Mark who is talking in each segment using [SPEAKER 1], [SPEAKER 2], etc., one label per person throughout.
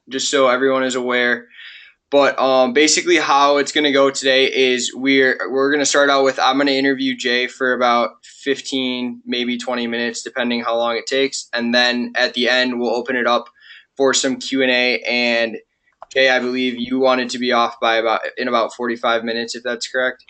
[SPEAKER 1] just so everyone is aware. But basically, how it's going to go today is we're going to start out with I'm going to interview Jay for about 15, maybe 20 minutes, depending how long it takes, and then at the end we'll open it up for some Q&A. And Jay, I believe you wanted to be off by about 45 minutes, if that's correct.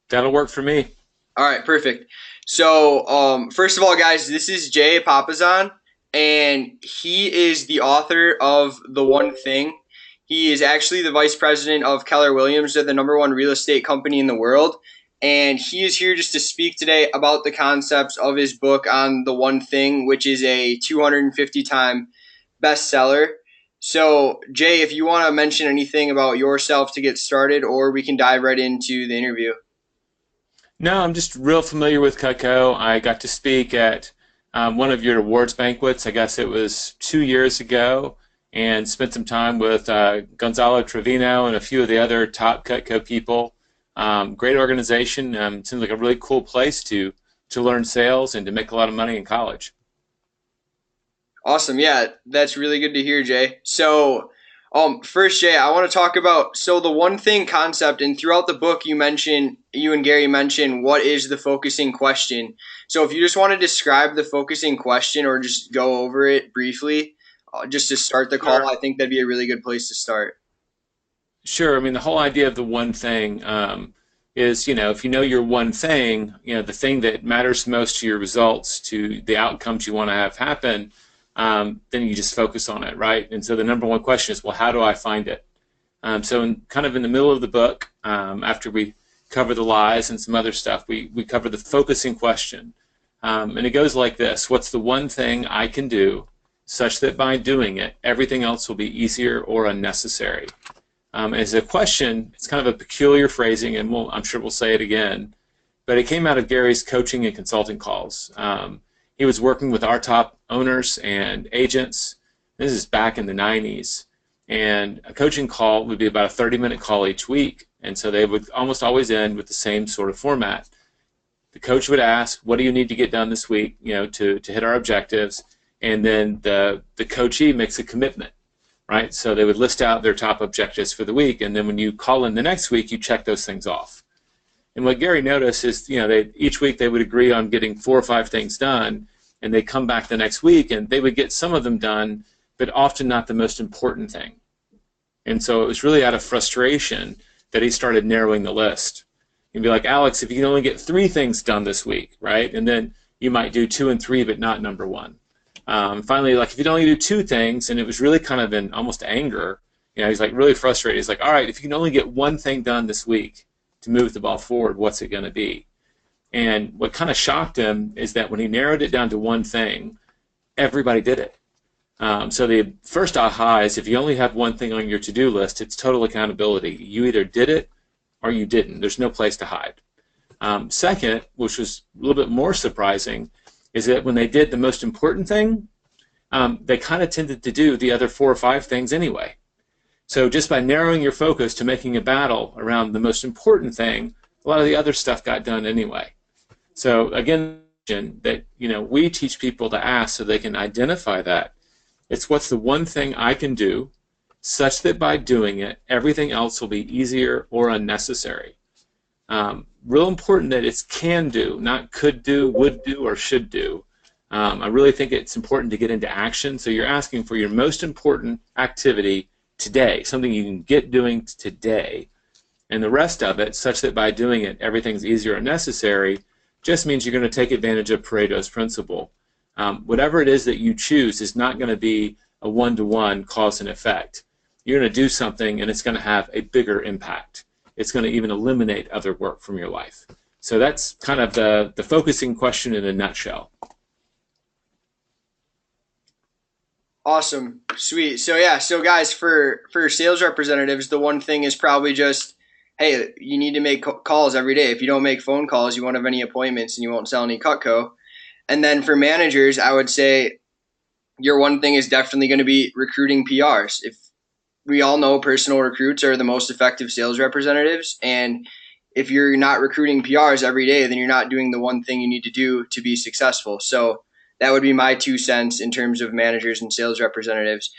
[SPEAKER 2] That'll work for me.
[SPEAKER 1] All right, perfect. So, first of all, guys, this is Jay Papasan, and he is the author of The One Thing. He is actually the vice president of Keller Williams. They're the number one real estate company in the world. And he is here just to speak today about the concepts of his book on The One Thing, which is a 250 time bestseller. So, Jay, if you want to mention anything about yourself to get started, or we can dive right into the interview.
[SPEAKER 2] No, I'm just real familiar with Cutco. I got to speak at one of your awards banquets. I guess it was 2 years ago, and spent some time with Gonzalo Trevino and a few of the other top Cutco people. Great organization. Seems like a really cool place to learn sales and to make a lot of money in college.
[SPEAKER 1] Awesome. Yeah, that's really good to hear, Jay. So, first, Jay, I want to talk about the one thing concept, and throughout the book, you and Gary mention what is the focusing question. So, if you just want to describe the focusing question or just go over it briefly, just to start the call,
[SPEAKER 2] Sure.
[SPEAKER 1] I think that'd be a really good place to start.
[SPEAKER 2] Sure. I mean, the whole idea of the one thing is, if you know your one thing, the thing that matters most to your results, to the outcomes you want to have happen, then you just focus on it, right? And so the number one question is, well, how do I find it? Kind of in the middle of the book, after we cover the lies and some other stuff, we cover the focusing question. And it goes like this: what's the one thing I can do such that by doing it, everything else will be easier or unnecessary? As a question, it's kind of a peculiar phrasing, and I'm sure we'll say it again, but it came out of Gary's coaching and consulting calls. He was working with our top owners and agents. This is back in the 90s. And a coaching call would be about a 30-minute call each week. And so they would almost always end with the same sort of format. The coach would ask, what do you need to get done this week, to hit our objectives? And then the coachee makes a commitment, right? So they would list out their top objectives for the week, and then when you call in the next week, you check those things off. And what Gary noticed is, each week they would agree on getting 4 or 5 things done, and they come back the next week and they would get some of them done, but often not the most important thing. And so it was really out of frustration that he started narrowing the list. He'd be like, Alex, if you can only get 3 things done this week, right? And then you might do 2 and 3, but not number 1. Finally, like if you can only do 2 things, and it was really kind of in almost anger, he's like really frustrated. He's like, all right, if you can only get 1 thing done this week to move the ball forward, what's it going to be? And what kind of shocked him is that when he narrowed it down to 1 thing, everybody did it. So the first aha is if you only have 1 thing on your to-do list, it's total accountability. You either did it or you didn't. There's no place to hide. Second, which was a little bit more surprising, is that when they did the most important thing, they kind of tended to do the other 4 or 5 things anyway. So just by narrowing your focus to making a battle around the most important thing, a lot of the other stuff got done anyway. So again, that we teach people to ask so they can identify that. It's what's the one thing I can do such that by doing it, everything else will be easier or unnecessary. Real important that it's can do, not could do, would do, or should do. I really think it's important to get into action. So you're asking for your most important activity today, something you can get doing today, and the rest of it, such that by doing it, everything's easier or necessary, just means you're going to take advantage of Pareto's principle. Whatever it is that you choose is not going to be a one-to-one cause and effect. You're going to do something, and it's going to have a bigger impact. It's going to even eliminate other work from your life. So that's kind of the focusing question in a nutshell.
[SPEAKER 1] Awesome. Sweet. So yeah, so guys, for sales representatives, the one thing is probably just, hey, you need to make calls every day. If you don't make phone calls, you won't have any appointments and you won't sell any Cutco. And then for managers, I would say your one thing is definitely going to be recruiting PRs. If we all know personal recruits are the most effective sales representatives, and if you're not recruiting PRs every day, then you're not doing the one thing you need to do to be successful. So that would be my 2 cents in terms of managers and sales representatives.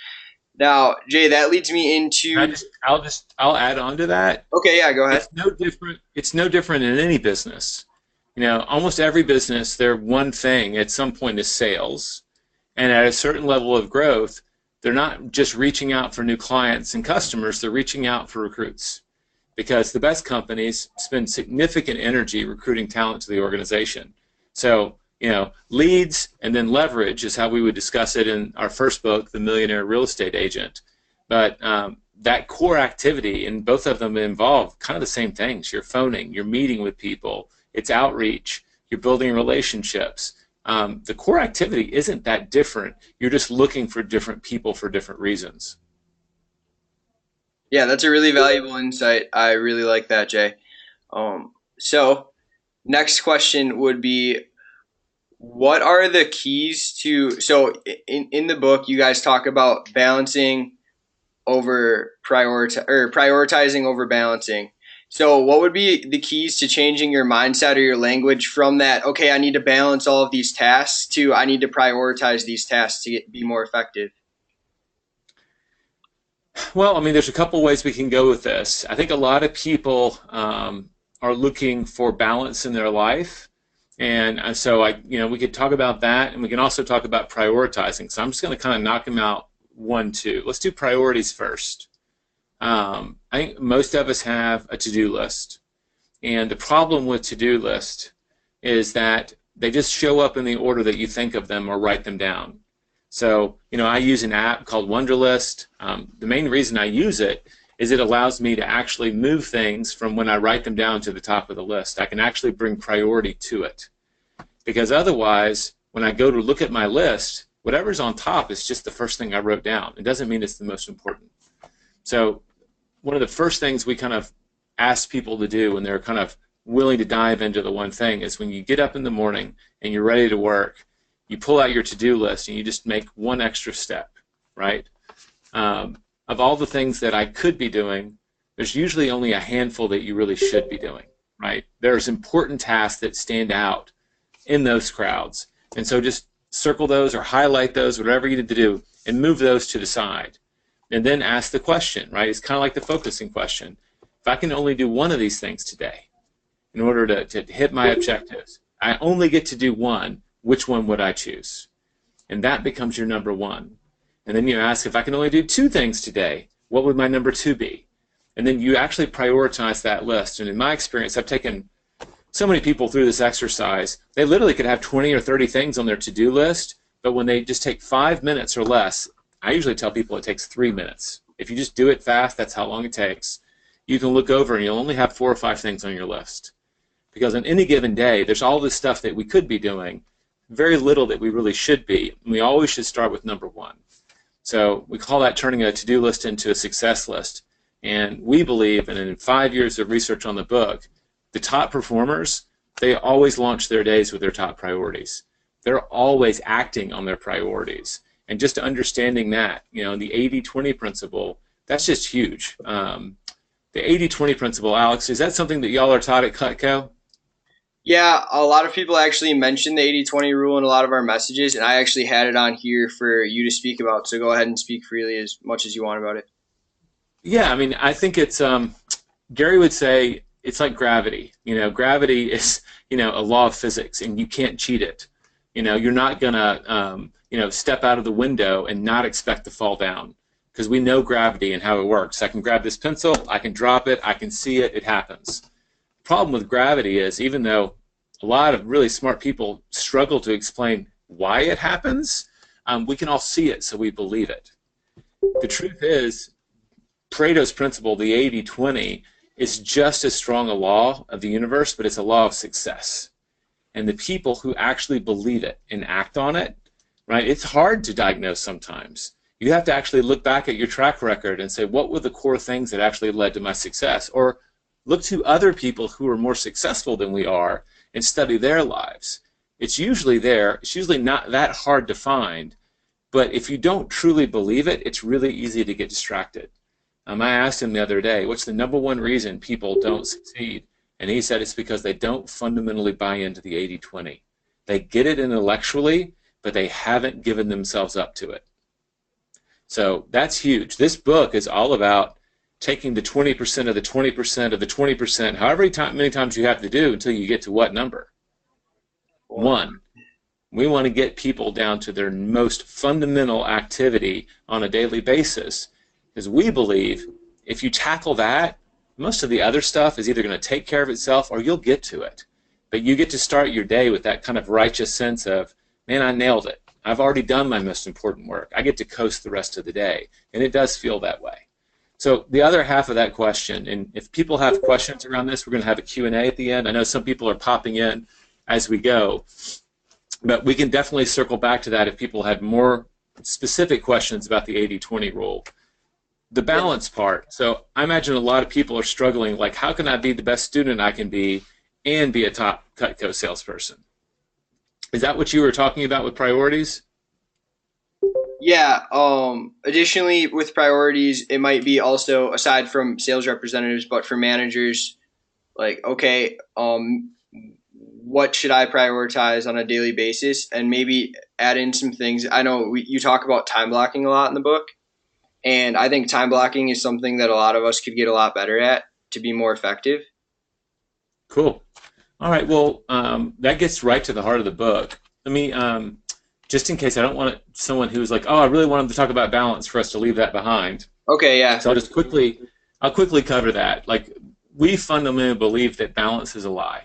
[SPEAKER 1] Now, Jay, that leads me
[SPEAKER 2] I
[SPEAKER 1] into.
[SPEAKER 2] just, I'll add on to that.
[SPEAKER 1] Okay, yeah, go ahead.
[SPEAKER 2] It's no different. It's no different in any business. Almost every business, their one thing at some point is sales, and at a certain level of growth, they're not just reaching out for new clients and customers. They're reaching out for recruits because the best companies spend significant energy recruiting talent to the organization. So, leads and then leverage is how we would discuss it in our first book, The Millionaire Real Estate Agent. But that core activity, and both of them involve kind of the same things. You're phoning, you're meeting with people, it's outreach, you're building relationships. The core activity isn't that different. You're just looking for different people for different reasons.
[SPEAKER 1] Yeah, that's a really valuable insight. I really like that, Jay. So next question would be, what are the keys to? So in the book, you guys talk about balancing over prioritizing over balancing. So, what would be the keys to changing your mindset or your language from that? Okay, I need to balance all of these tasks to I need to prioritize these tasks to be more effective.
[SPEAKER 2] Well, I mean, there's a couple ways we can go with this. I think a lot of people are looking for balance in their life, and so we could talk about that, and we can also talk about prioritizing. So I'm just going to kind of knock them out one, two. Let's do priorities first. I think most of us have a to-do list, and the problem with to-do list is that they just show up in the order that you think of them or write them down. So, I use an app called Wunderlist. The main reason I use it is it allows me to actually move things from when I write them down to the top of the list. I can actually bring priority to it. Because otherwise, when I go to look at my list, whatever's on top is just the first thing I wrote down. It doesn't mean it's the most important. So one of the first things we kind of ask people to do when they're kind of willing to dive into the one thing is when you get up in the morning and you're ready to work, you pull out your to-do list and you just make one extra step, right? Of all the things that I could be doing, there's usually only a handful that you really should be doing, right? There's important tasks that stand out in those crowds. And so just circle those or highlight those, whatever you need to do, and move those to the side. And then ask the question, right? It's kind of like the focusing question. If I can only do one of these things today in order to hit my objectives, I only get to do one, which one would I choose? And that becomes your number one. And then you ask, if I can only do two things today, what would my number two be? And then you actually prioritize that list. And in my experience, I've taken so many people through this exercise. They literally could have 20 or 30 things on their to-do list, but when they just take 5 minutes or less, I usually tell people it takes 3 minutes. If you just do it fast, that's how long it takes. You can look over and you'll only have 4 or 5 things on your list. Because on any given day, there's all this stuff that we could be doing, very little that we really should be. And we always should start with number one. So we call that turning a to-do list into a success list. And we believe, and in 5 years of research on the book, the top performers, they always launch their days with their top priorities. They're always acting on their priorities. And just understanding that, the 80-20 principle, that's just huge. The 80-20 principle, Alex, is that something that y'all are taught at Cutco?
[SPEAKER 1] Yeah, a lot of people actually mention the 80-20 rule in a lot of our messages, and I actually had it on here for you to speak about. So go ahead and speak freely as much as you want about it.
[SPEAKER 2] Yeah, I mean, I think it's, Gary would say it's like gravity. Gravity is, a law of physics, and you can't cheat it. You're not going to, step out of the window and not expect to fall down because we know gravity and how it works. I can grab this pencil, I can drop it, I can see it, it happens. The problem with gravity is even though a lot of really smart people struggle to explain why it happens, we can all see it, so we believe it. The truth is, Pareto's principle, the 80-20, is just as strong a law of the universe, but it's a law of success. And the people who actually believe it and act on it, right, it's hard to diagnose sometimes. You have to actually look back at your track record and say, what were the core things that actually led to my success? Or look to other people who are more successful than we are and study their lives. It's usually there. It's usually not that hard to find. But if you don't truly believe it, it's really easy to get distracted. I asked him the other day, what's the number one reason people don't succeed? And he said it's because they don't fundamentally buy into the 80-20. They get it intellectually, but they haven't given themselves up to it. So that's huge. This book is all about taking the 20% of the 20% of the 20%, however many times you have to do until you get to what number?
[SPEAKER 1] One.
[SPEAKER 2] One. We want to get people down to their most fundamental activity on a daily basis because we believe if you tackle that, most of the other stuff is either going to take care of itself or you'll get to it. But you get to start your day with that kind of righteous sense of, man, I nailed it. I've already done my most important work. I get to coast the rest of the day. And it does feel that way. So the other half of that question, and if people have questions around this, we're going to have a Q&A at the end. I know some people are popping in as we go. But we can definitely circle back to that if people had more specific questions about the 80-20 rule. The balance part. So I imagine a lot of people are struggling, like, how can I be the best student I can be and be a top Cutco salesperson? Is that what you were talking about with priorities?
[SPEAKER 1] Yeah. Additionally, with priorities, it might be also aside from sales representatives, but for managers, like, okay, what should I prioritize on a daily basis, and maybe add in some things. I know you talk about time blocking a lot in the book, and I think time blocking is something that a lot of us could get a lot better at to be more effective.
[SPEAKER 2] Cool. All right. Well, that gets right to the heart of the book. Let me, just in case I don't want someone who's like, oh, I really want them to talk about balance for us to leave that behind.
[SPEAKER 1] Okay, yeah.
[SPEAKER 2] So I'll quickly cover that. Like, we fundamentally believe that balance is a lie.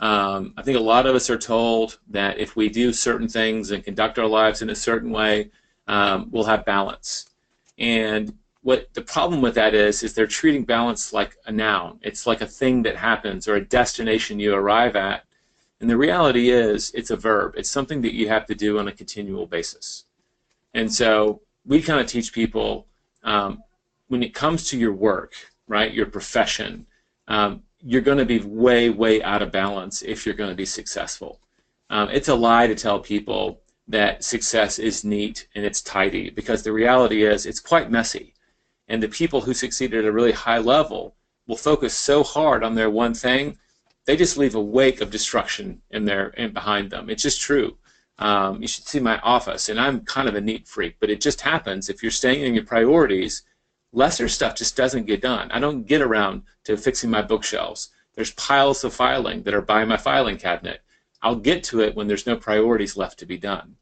[SPEAKER 2] I think a lot of us are told that if we do certain things and conduct our lives in a certain way, we'll have balance. And what the problem with that is they're treating balance like a noun. It's like a thing that happens or a destination you arrive at. And the reality is it's a verb. It's something that you have to do on a continual basis. And so we kind of teach people when it comes to your work, right, your profession, you're going to be way, way out of balance if you're going to be successful. It's a lie to tell people that success is neat and it's tidy, because the reality is it's quite messy. And the people who succeed at a really high level will focus so hard on their one thing, they just leave a wake of destruction in behind them. It's just true. You should see my office, and I'm kind of a neat freak, but it just happens if you're staying in your priorities, lesser stuff just doesn't get done. I don't get around to fixing my bookshelves. There's piles of filing that are by my filing cabinet. I'll get to it when there's no priorities left to be done.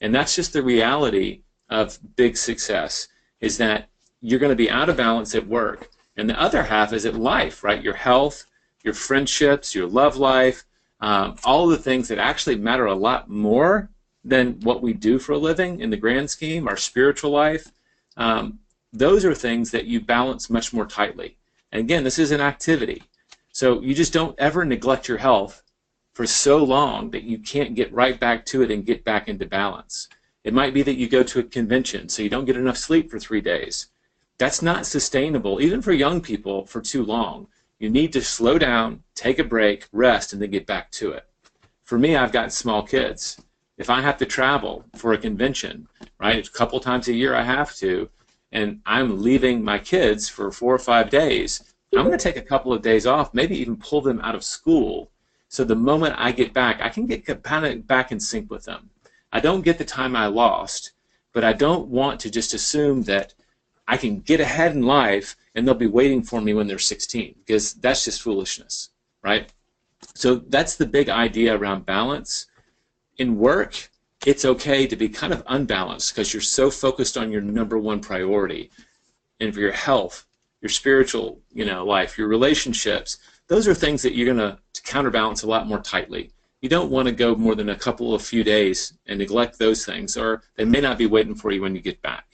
[SPEAKER 2] And that's just the reality of big success, is that you're going to be out of balance at work. And the other half is at life, right? Your health, your friendships, your love life, all of the things that actually matter a lot more than what we do for a living in the grand scheme, our spiritual life. Those are things that you balance much more tightly. And again, this is an activity. So you just don't ever neglect your health for so long that you can't get right back to it and get back into balance. It might be that you go to a convention so you don't get enough sleep for 3 days. That's not sustainable, even for young people, for too long. You need to slow down, take a break, rest, and then get back to it. For me, I've got small kids. If I have to travel for a convention, right, a couple times a year I have to, and I'm leaving my kids for 4 or 5 days, I'm going to take a couple of days off, maybe even pull them out of school, so the moment I get back, I can get kind of back in sync with them. I don't get the time I lost, but I don't want to just assume that I can get ahead in life and they'll be waiting for me when they're 16, because that's just foolishness, right? So that's the big idea around balance. In work, it's okay to be kind of unbalanced because you're so focused on your number one priority. And for your health, your spiritual, life, your relationships, those are things that you're going to counterbalance a lot more tightly. You don't want to go more than a few days and neglect those things, or they may not be waiting for you when you get back.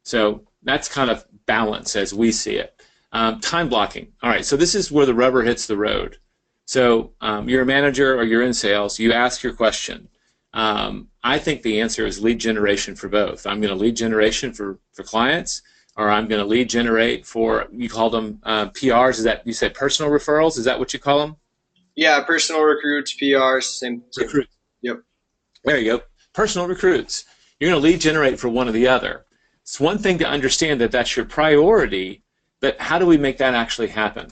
[SPEAKER 2] So that's kind of balance as we see it. Time blocking. All right, so this is where the rubber hits the road. So you're a manager or you're in sales, you ask your question. I think the answer is lead generation for both. I'm going to lead generation for clients, or I'm going to lead generate for, you call them PRs, is that, you said personal referrals, is that what you call them?
[SPEAKER 1] Yeah, personal recruits, PRs, same.
[SPEAKER 2] Recruits.
[SPEAKER 1] Yep.
[SPEAKER 2] There you go. Personal recruits. You're going to lead generate for one or the other. It's one thing to understand that that's your priority, but how do we make that actually happen?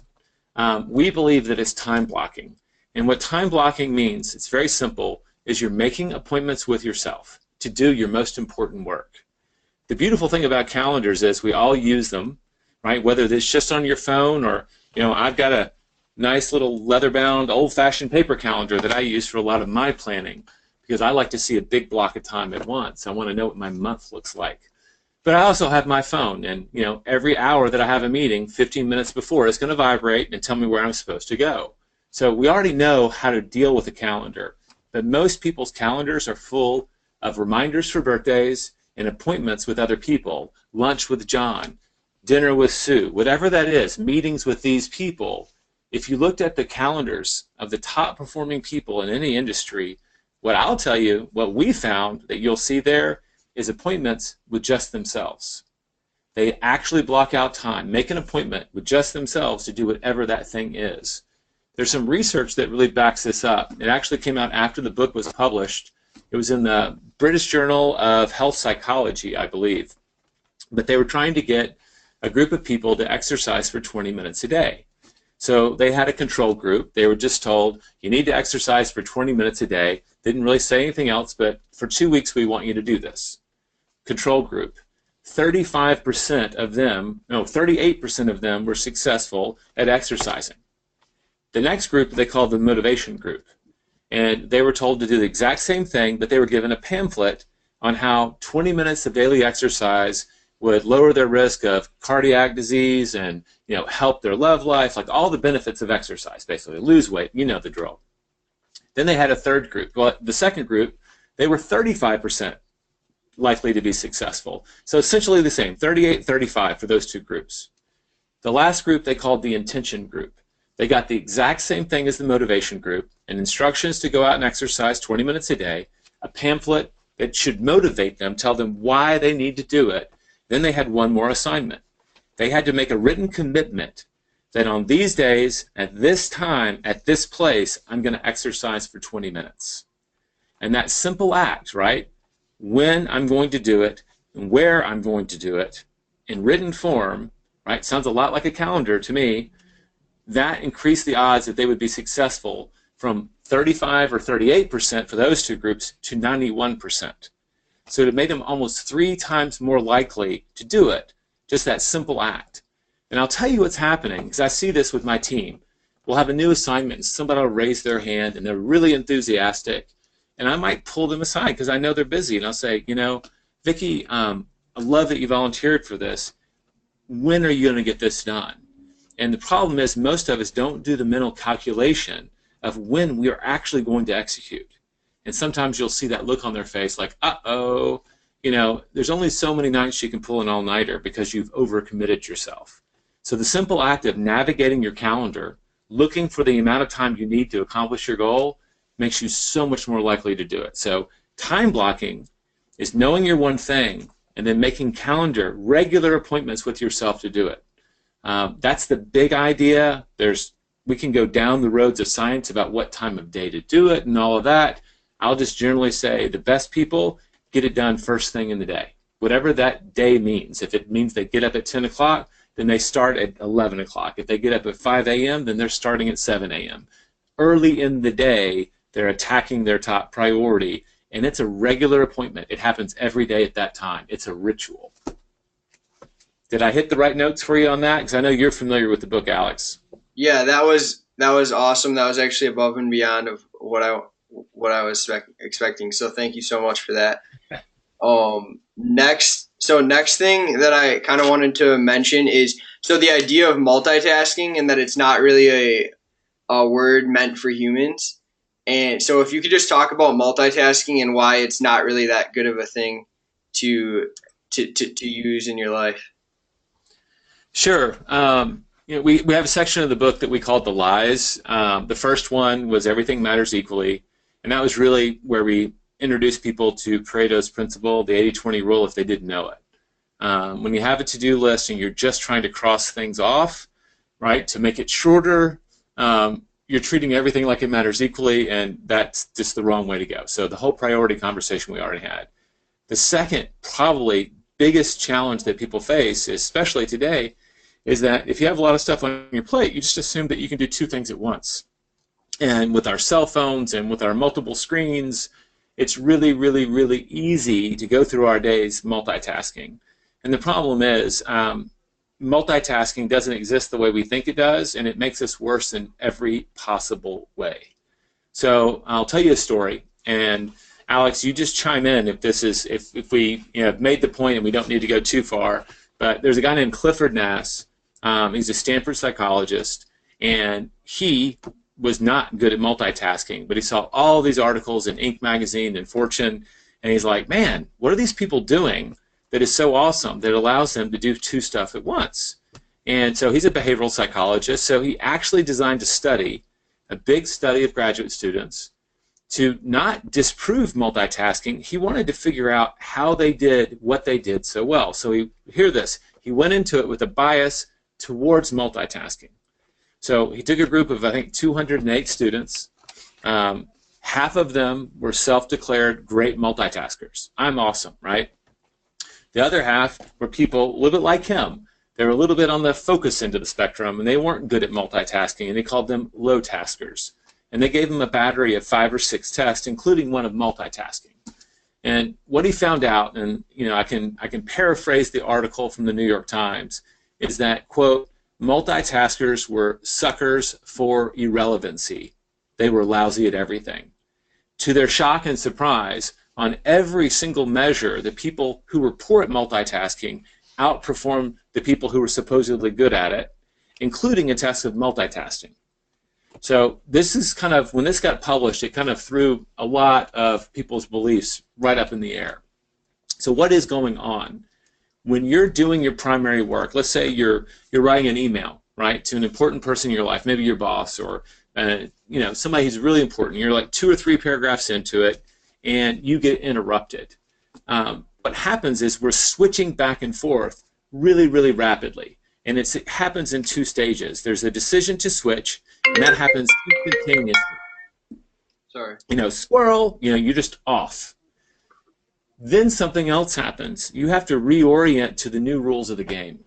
[SPEAKER 2] We believe that it's time blocking. And what time blocking means, it's very simple, is you're making appointments with yourself to do your most important work. the beautiful thing about calendars is we all use them, right? Whether it's just on your phone or, I've got a nice little leather-bound, old-fashioned paper calendar that I use for a lot of my planning because I like to see a big block of time at once. I want to know what my month looks like. But I also have my phone, and every hour that I have a meeting, 15 minutes before, it's going to vibrate and tell me where I'm supposed to go. So we already know how to deal with a calendar, but most people's calendars are full of reminders for birthdays and appointments with other people, lunch with John, dinner with Sue, whatever that is, meetings with these people. If you looked at the calendars of the top performing people in any industry, what I'll tell you, what we found that you'll see there is appointments with just themselves. They actually block out time, make an appointment with just themselves to do whatever that thing is. There's some research that really backs this up. It actually came out after the book was published. It was in the British Journal of Health Psychology, I believe. But they were trying to get a group of people to exercise for 20 minutes a day. So they had a control group. They were just told, you need to exercise for 20 minutes a day. Didn't really say anything else, but for 2 weeks we want you to do this. Control group. 35% of them, no, 38% of them were successful at exercising. The next group they called the motivation group. And they were told to do the exact same thing, but they were given a pamphlet on how 20 minutes of daily exercise would lower their risk of cardiac disease and help their love life, like all the benefits of exercise, basically. Lose weight, you know the drill. Then they had a third group. Well, the second group, they were 35% likely to be successful. So essentially the same, 38, 35 for those two groups. The last group they called the intention group. They got the exact same thing as the motivation group, and instructions to go out and exercise 20 minutes a day, a pamphlet that should motivate them, tell them why they need to do it. Then they had one more assignment. They had to make a written commitment that on these days, at this time, at this place, I'm going to exercise for 20 minutes. And that simple act, right? When I'm going to do it, and where I'm going to do it, in written form, right? Sounds a lot like a calendar to me. That increased the odds that they would be successful from 35 or 38% for those two groups to 91%. So it made them almost 3 times more likely to do it, just that simple act. And I'll tell you what's happening, because I see this with my team. We'll have a new assignment, and somebody will raise their hand, and they're really enthusiastic. And I might pull them aside because I know they're busy, and I'll say, Vicki, I love that you volunteered for this. When are you going to get this done? And the problem is most of us don't do the mental calculation of when we are actually going to execute. And sometimes you'll see that look on their face like, uh-oh, there's only so many nights you can pull an all-nighter because you've overcommitted yourself. So the simple act of navigating your calendar, looking for the amount of time you need to accomplish your goal, makes you so much more likely to do it. So time blocking is knowing your one thing and then making calendar regular appointments with yourself to do it. That's the big idea. We can go down the roads of science about what time of day to do it and all of that. I'll just generally say the best people get it done first thing in the day, whatever that day means. If it means they get up at 10 o'clock, then they start at 11 o'clock. If they get up at 5 a.m., then they're starting at 7 a.m. Early in the day, they're attacking their top priority, and it's a regular appointment. It happens every day at that time. It's a ritual. Did I hit the right notes for you on that? Because I know you're familiar with the book, Alex.
[SPEAKER 1] Yeah, that was awesome. That was actually above and beyond of what I was expecting. So thank you so much for that. Next thing that I kind of wanted to mention is the idea of multitasking and that it's not really a word meant for humans. And so if you could just talk about multitasking and why it's not really that good of a thing to use in your life.
[SPEAKER 2] Sure. We have a section of the book that we called The Lies. The first one was Everything Matters Equally, and that was really where we introduced people to Pareto's principle, the 80-20 rule, if they didn't know it. When you have a to-do list and you're just trying to cross things off, right, to make it shorter, you're treating everything like it matters equally, and that's just the wrong way to go. So the whole priority conversation we already had. The second, probably biggest challenge that people face, especially today, is that if you have a lot of stuff on your plate, you just assume that you can do 2 things at once. And with our cell phones and with our multiple screens, it's really, really, really easy to go through our days multitasking. And the problem is, multitasking doesn't exist the way we think it does, and it makes us worse in every possible way. So I'll tell you a story, and Alex, you just chime in if this is if we have made the point and we don't need to go too far. But there's a guy named Clifford Nass. He's a Stanford psychologist, and he was not good at multitasking, but he saw all these articles in Inc. magazine and Fortune, and he's like, man, what are these people doing that is so awesome that allows them to do two stuff at once? And so he's a behavioral psychologist, so he actually designed a study, a big study of graduate students, to not disprove multitasking. He wanted to figure out how they did what they did so well. So hear this, he went into it with a bias towards multitasking. So he took a group of, I think, 208 students. Half of them were self-declared great multitaskers. I'm awesome, right? The other half were people a little bit like him. They were a little bit on the focus end of the spectrum, and they weren't good at multitasking, and he called them low taskers. And they gave them a battery of 5 or 6 tests, including one of multitasking. And what he found out, and I can paraphrase the article from the New York Times, is that, quote, multitaskers were suckers for irrelevancy. They were lousy at everything. To their shock and surprise, on every single measure, the people who were poor at multitasking outperformed the people who were supposedly good at it, including a test of multitasking. So this is kind of, when this got published, it kind of threw a lot of people's beliefs right up in the air. So what is going on? When you're doing your primary work, let's say you're writing an email, right, to an important person in your life, maybe your boss or somebody who's really important. You're like 2 or 3 paragraphs into it, and you get interrupted. What happens is we're switching back and forth really, really rapidly, and it happens in 2 stages. There's a decision to switch, and that happens instantaneously.
[SPEAKER 1] Sorry.
[SPEAKER 2] Squirrel, you're just off. Then something else happens. You have to reorient to the new rules of the game.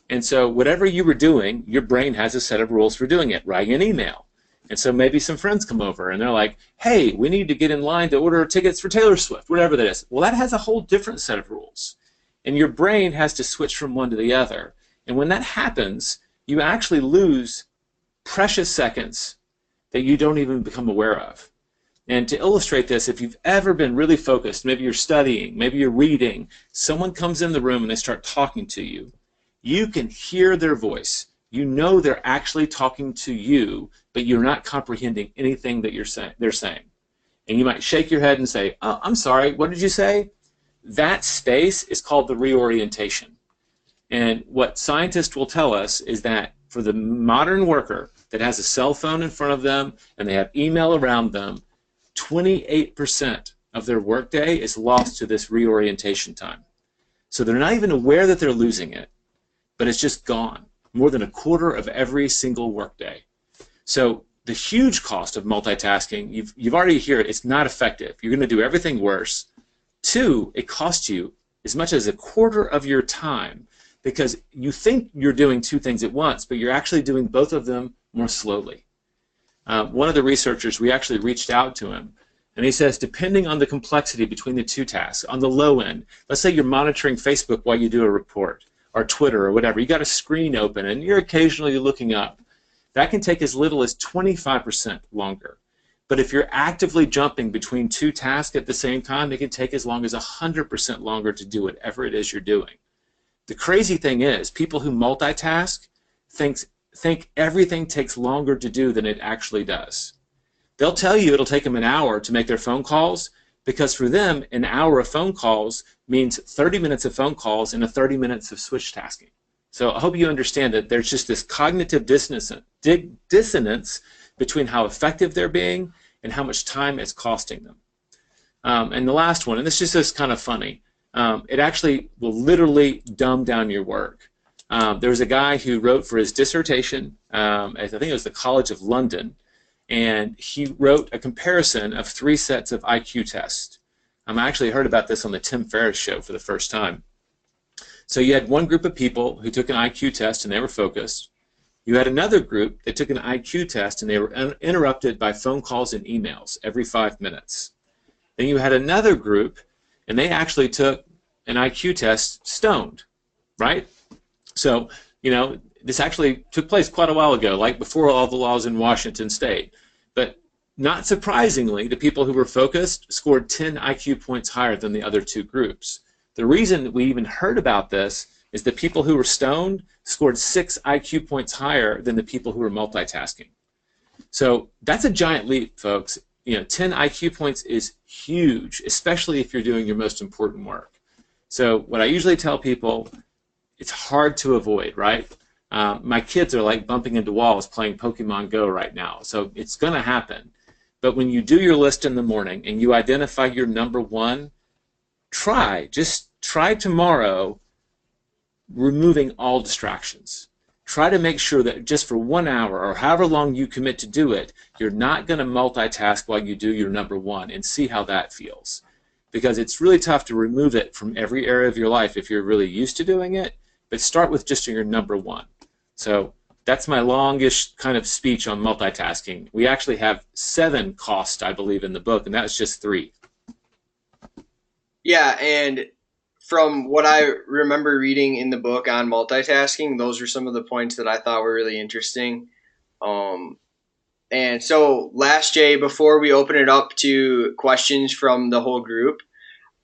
[SPEAKER 2] And so whatever you were doing, your brain has a set of rules for doing it. Writing an email. And so maybe some friends come over and they're like, hey, we need to get in line to order tickets for Taylor Swift, whatever that is. Well, that has a whole different set of rules. And your brain has to switch from one to the other. And when that happens, you actually lose precious seconds that you don't even become aware of. And to illustrate this, if you've ever been really focused, maybe you're studying, maybe you're reading, someone comes in the room and they start talking to you, you can hear their voice. You know they're actually talking to you, but you're not comprehending anything that they're saying. And you might shake your head and say, oh, I'm sorry, what did you say? That space is called the reorientation. And what scientists will tell us is that for the modern worker that has a cell phone in front of them and they have email around them, 28% of their workday is lost to this reorientation time. So they're not even aware that they're losing it, but it's just gone. More than a quarter of every single workday. So the huge cost of multitasking, you've already heard it's not effective. You're going to do everything worse. 2, it costs you as much as a quarter of your time because you think you're doing 2 things at once, but you're actually doing both of them more slowly. One of the researchers, we actually reached out to him, and he says, depending on the complexity between the 2 tasks, on the low end, let's say you're monitoring Facebook while you do a report, or Twitter or whatever, you got a screen open and you're occasionally looking up. That can take as little as 25% longer. But if you're actively jumping between 2 tasks at the same time, it can take as long as 100% longer to do whatever it is you're doing. The crazy thing is, people who multitask think everything takes longer to do than it actually does. They'll tell you it'll take them an hour to make their phone calls, because for them, an hour of phone calls means 30 minutes of phone calls and 30 minutes of switch tasking. So I hope you understand that there's just this cognitive dissonance between how effective they're being and how much time it's costing them. And the last one, and this just is kind of funny, it actually will literally dumb down your work. There was a guy who wrote for his dissertation, I think it was the College of London, and he wrote a comparison of 3 sets of IQ tests. I actually heard about this on the Tim Ferriss show for the first time. So you had one group of people who took an IQ test and they were focused. You had another group that took an IQ test and they were interrupted by phone calls and emails every 5 minutes. Then you had another group, and they actually took an IQ test stoned, right? So, this actually took place quite a while ago, like before all the laws in Washington state. But not surprisingly, the people who were focused scored 10 IQ points higher than the other two groups. The reason that we even heard about this is the people who were stoned scored 6 IQ points higher than the people who were multitasking. So that's a giant leap, folks. 10 IQ points is huge, especially if you're doing your most important work. So what I usually tell people, it's hard to avoid, right? My kids are like bumping into walls playing Pokemon Go right now, so it's going to happen. But when you do your list in the morning and you identify your number one, just try tomorrow removing all distractions. Try to make sure that just for 1 hour or however long you commit to do it, you're not going to multitask while you do your number one, and see how that feels. Because it's really tough to remove it from every area of your life if you're really used to doing it, but start with just your number one. So that's my longish kind of speech on multitasking. We actually have 7 costs, I believe, in the book, and that's just 3.
[SPEAKER 1] Yeah, and from what I remember reading in the book on multitasking, those were some of the points that I thought were really interesting. Um, and so, last, Jay, before we open it up to questions from the whole group,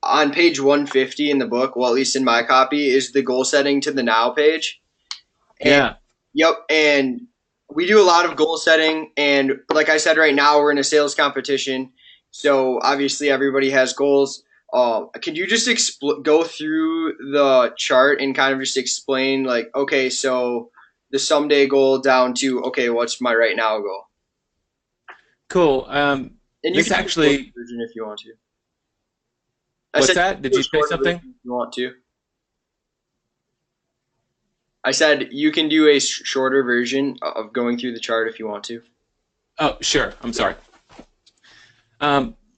[SPEAKER 1] on page 150 in the book, well, at least in my copy, is the goal setting to the now page. And
[SPEAKER 2] Yeah,
[SPEAKER 1] yep, and we do a lot of goal setting, and like I said, right now we're in a sales competition, so obviously everybody has goals. Could you just go through the chart and kind of just explain, like, okay, so the someday goal down to, okay, what's my right now goal?
[SPEAKER 2] cool.
[SPEAKER 1] And you
[SPEAKER 2] This
[SPEAKER 1] can do a shorter
[SPEAKER 2] actually,
[SPEAKER 1] version if you want to. I
[SPEAKER 2] what's
[SPEAKER 1] said
[SPEAKER 2] that?
[SPEAKER 1] you can
[SPEAKER 2] Did
[SPEAKER 1] do a
[SPEAKER 2] you say
[SPEAKER 1] shorter
[SPEAKER 2] something?
[SPEAKER 1] version if you want to. I said you can do a shorter version of going through the chart if you want to.
[SPEAKER 2] Oh, sure. I'm sorry.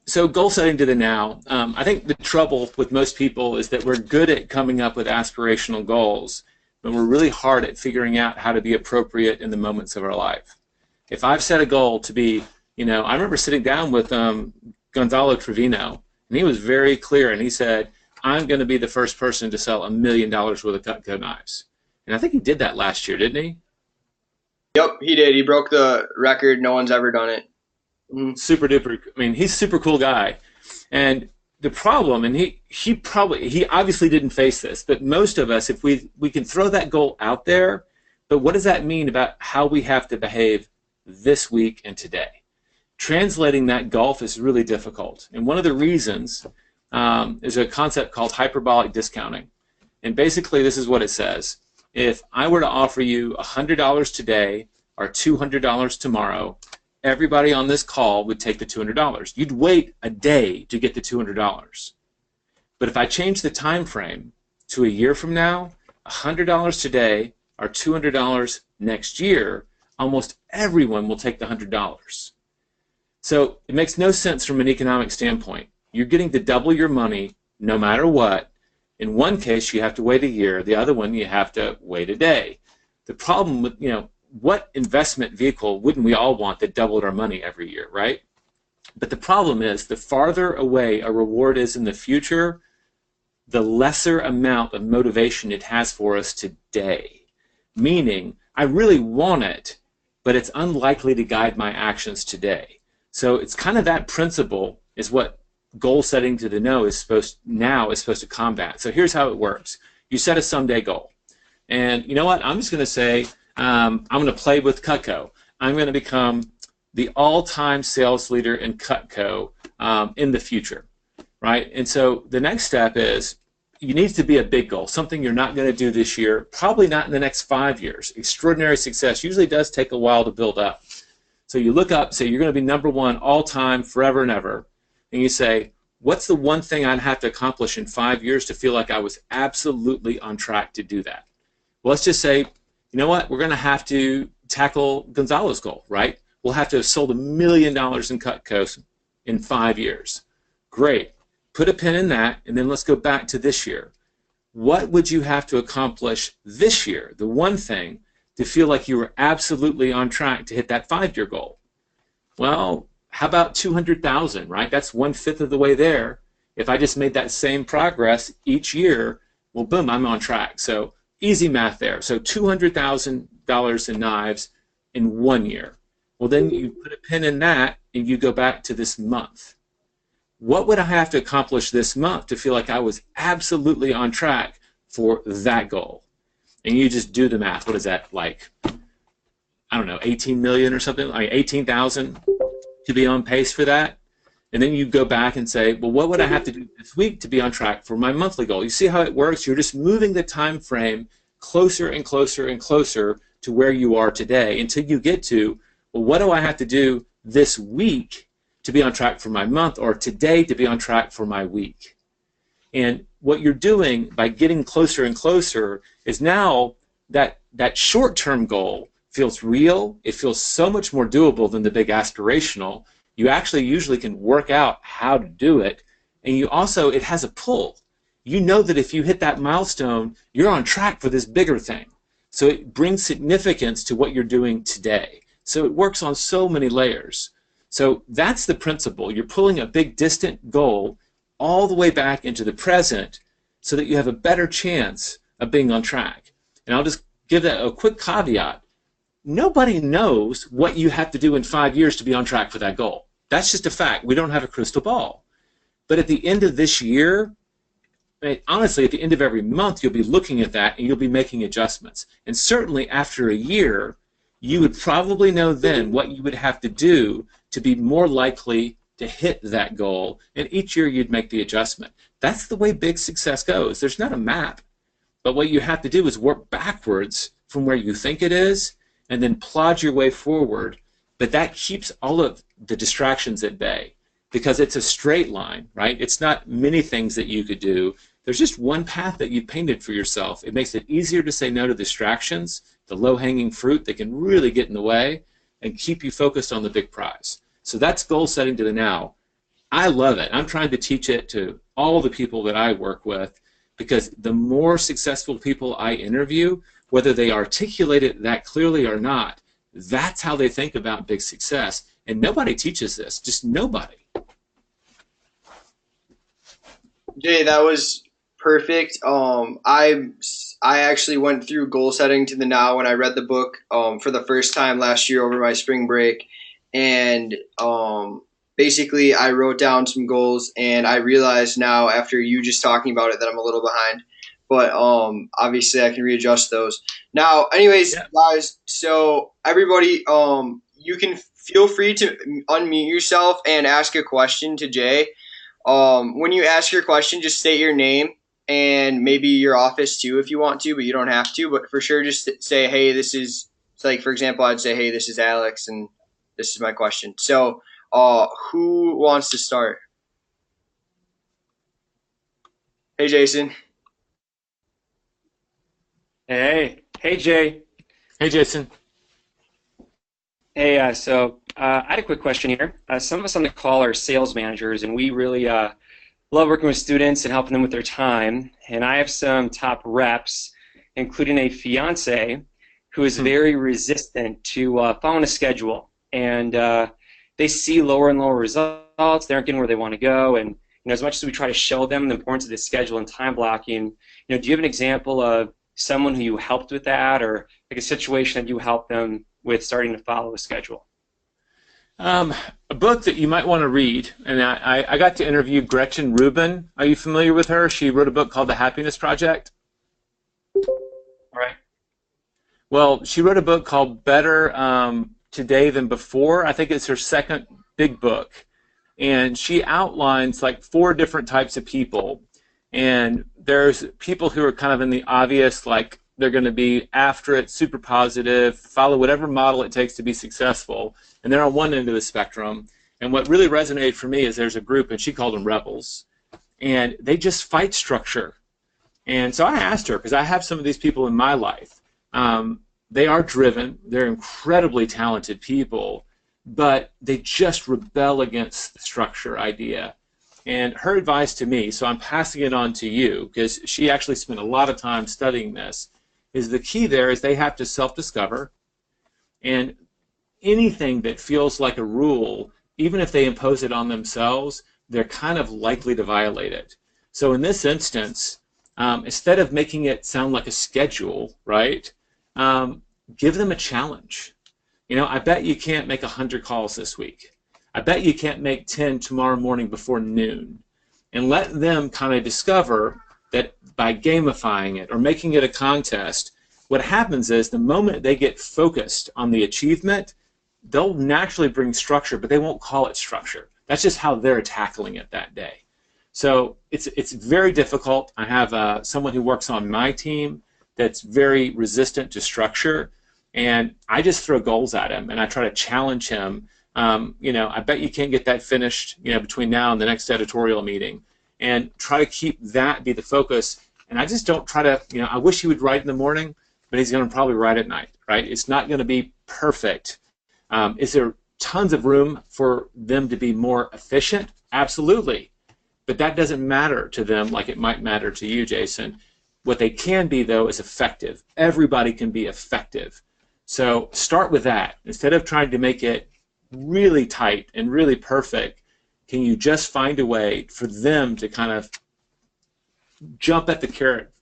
[SPEAKER 2] So goal setting to the now. I think the trouble with most people is that we're good at coming up with aspirational goals, but we're really hard at figuring out how to be appropriate in the moments of our life. If I've set a goal to be, I remember sitting down with Gonzalo Trevino, and he was very clear, and he said, I'm going to be the first person to sell $1 million worth of Cutco knives. And I think he did that last year, didn't he?
[SPEAKER 1] Yep, he did. He broke the record. No one's ever done it. Mhm.
[SPEAKER 2] Super duper. I mean, he's a super cool guy. And the problem, and he obviously didn't face this, but most of us, if we can throw that goal out there, but what does that mean about how we have to behave this week and today? Translating that gulf is really difficult. And one of the reasons is a concept called hyperbolic discounting. And basically, this is what it says. If I were to offer you $100 today or $200 tomorrow, everybody on this call would take the $200. You'd wait a day to get the $200. But if I change the time frame to a year from now, $100 today or $200 next year, almost everyone will take the $100. So it makes no sense from an economic standpoint. You're getting to double your money no matter what. In one case, you have to wait a year. The other one, you have to wait a day. The problem with, what investment vehicle wouldn't we all want that doubled our money every year, right? But the problem is the farther away a reward is in the future, the lesser amount of motivation it has for us today. Meaning, I really want it, but it's unlikely to guide my actions today. So it's kind of that principle is what goal setting to the now is supposed to combat. So here's how it works. You set a someday goal. And you know what? I'm just going to say, I'm going to play with Cutco. I'm going to become the all-time sales leader in Cutco in the future, right? And so the next step is you need to be a big goal, something you're not going to do this year, probably not in the next 5 years. Extraordinary success usually does take a while to build up. So you look up, say you're going to be number one all-time, forever and ever, and you say, what's the one thing I'd have to accomplish in 5 years to feel like I was absolutely on track to do that? Well, let's just say, you know what, we're going to have to tackle Gonzalo's goal, right? We'll have to have sold $1 million in Cutco in 5 years. Great. Put a pin in that, and then let's go back to this year. What would you have to accomplish this year, the one thing, to feel like you were absolutely on track to hit that 5-year goal? Well, how about 200,000, right? That's 1/5 of the way there. If I just made that same progress each year, well, boom, I'm on track. So easy math there. So $200,000 in knives in 1 year. Well, then you put a pin in that and you go back to this month. What would I have to accomplish this month to feel like I was absolutely on track for that goal? And you just do the math. What is that, like, I don't know, 18 million or something, like 18,000 to be on pace for that? And then you go back and say, well, what would I have to do this week to be on track for my monthly goal? You see how it works? You're just moving the time frame closer and closer and closer to where you are today until you get to, well, what do I have to do this week to be on track for my month, or today to be on track for my week? And what you're doing by getting closer and closer is now that short-term goal feels real. It feels so much more doable than the big aspirational. You actually usually can work out how to do it, and you also, it has a pull. You know that if you hit that milestone, you're on track for this bigger thing. So it brings significance to what you're doing today. So it works on so many layers. So that's the principle. You're pulling a big distant goal all the way back into the present so that you have a better chance of being on track. And I'll just give that a quick caveat. Nobody knows what you have to do in 5 years to be on track for that goal. That's just a fact. We don't have a crystal ball. But at the end of this year, I mean, honestly, at the end of every month, you'll be looking at that and you'll be making adjustments. And certainly after a year, you would probably know then what you would have to do to be more likely to hit that goal. And each year you'd make the adjustment. That's the way big success goes. There's not a map. But what you have to do is work backwards from where you think it is and then plod your way forward. But that keeps all of the distractions at bay because it's a straight line, right? It's not many things that you could do. There's just one path that you painted for yourself. It makes it easier to say no to distractions, the low-hanging fruit that can really get in the way, and keep you focused on the big prize. So that's goal setting to the now. I love it. I'm trying to teach it to all the people that I work with because the more successful people I interview, whether they articulate it that clearly or not, that's how they think about big success. And nobody teaches this, just nobody.
[SPEAKER 1] Jay, that was perfect. I actually went through goal setting to the now when I read the book for the first time last year over my spring break, and basically I wrote down some goals, and I realized now after you just talking about it that I'm a little behind, but obviously I can readjust those. Now, anyways,
[SPEAKER 2] Yeah.
[SPEAKER 1] guys, so everybody, you can feel free to unmute yourself and ask a question to Jay. When you ask your question, just state your name and maybe your office too if you want to, but you don't have to. But for sure, just say, hey, this is, it's like, for example, I'd say, hey, this is Alex, and this is my question. So, who wants to start? Hey, Jason.
[SPEAKER 3] Hey, Jay.
[SPEAKER 2] Hey, Jason.
[SPEAKER 3] Hey, I had a quick question here. Some of us on the call are sales managers, and we really love working with students and helping them with their time. And I have some top reps, including a fiance who is very resistant to following a schedule. And they see lower and lower results. They aren't getting where they want to go. And as much as we try to show them the importance of the schedule and time blocking, do you have an example of someone who you helped with that, or like a situation that you helped them with starting to follow a schedule?
[SPEAKER 2] A book that you might want to read, and I got to interview Gretchen Rubin. Are you familiar with her? She wrote a book called The Happiness Project.
[SPEAKER 3] All right.
[SPEAKER 2] Well, she wrote a book called Better Today Than Before. I think it's her second big book. And she outlines like 4 different types of people. And there's people who are kind of in the obvious, like they're going to be after it, super positive, follow whatever model it takes to be successful. And they're on one end of the spectrum. And what really resonated for me is there's a group, and she called them rebels. And they just fight structure. And so I asked her, because I have some of these people in my life. They are driven. They're incredibly talented people, but they just rebel against the structure idea. And her advice to me, so I'm passing it on to you, because she actually spent a lot of time studying this, is the key there is they have to self-discover. And anything that feels like a rule even if they impose it on themselves, they're kind of likely to violate it. So in this instance, instead of making it sound like a schedule, right, give them a challenge. I bet you can't make 100 calls this week. I bet you can't make 10 tomorrow morning before noon. And let them kind of discover that by gamifying it or making it a contest, what happens is the moment they get focused on the achievement, they'll naturally bring structure, but they won't call it structure. That's just how they're tackling it that day. So it's very difficult. I have someone who works on my team that's very resistant to structure, and I just throw goals at him and I try to challenge him. I bet you can't get that finished, between now and the next editorial meeting, and try to keep that be the focus. And I just don't try to, I wish he would write in the morning, but he's going to probably write at night, right? It's not going to be perfect. Is there tons of room for them to be more efficient? Absolutely. But that doesn't matter to them like it might matter to you, Jason. What they can be, though, is effective. Everybody can be effective. So start with that. Instead of trying to make it really tight and really perfect, can you just find a way for them to kind of jump at the carrot,